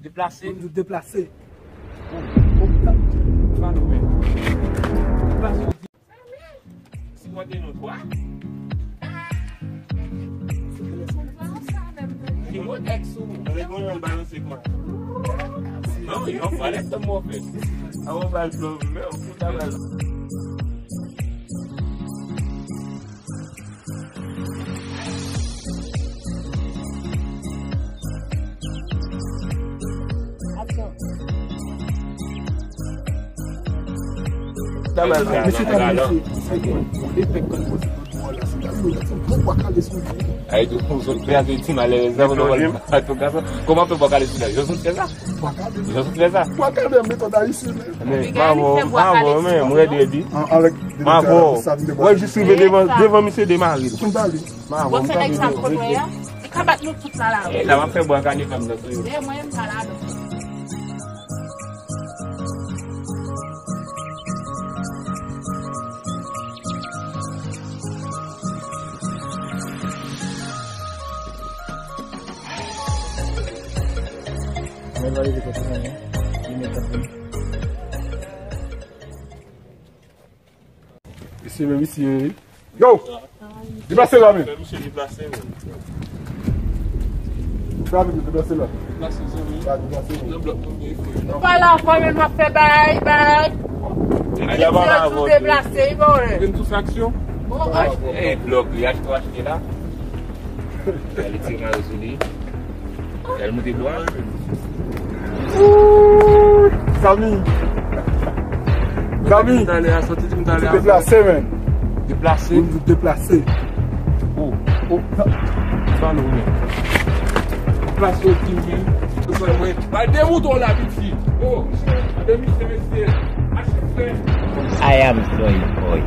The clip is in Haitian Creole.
Déplacé. Déplacé. Si moi t'es notre toi. C'est mon ex ou on est going to balance quoi. Non, il faut aller te montrer. On va le fleuve, mais on peut pas la. Aí tu vê a gente maleza, como tu boca isso daí? Eu sou treza. Eu sou treza. Boa mesmo, toda isso, né? Bravo, mesmo, é dele. Bravo. Hoje je suis devant monsieur de Marie. Bravo. Você tem que saber quando é? E acaba no tudo lá. Ela vai fazer boa carne como da sua. É, mãe, parado. Ici, même ici. Yo! Déplacez là, mais. Monsieur déplacé. Déplacez là. Pas là, quand même, m'a fait bye, bye. Il va tout déplacer, il va. Une soustraction? Eh, bloc, il a acheté là. Elle est tirée sur lui. Elle monte les doigts. Samy! Samy! Déplacé, même. Déplacé? Déplacé. Oh, ça nous met. Déplacé au team. Bah, des moutons là, ici. Oh, demi-semestre. I am sorry, boy.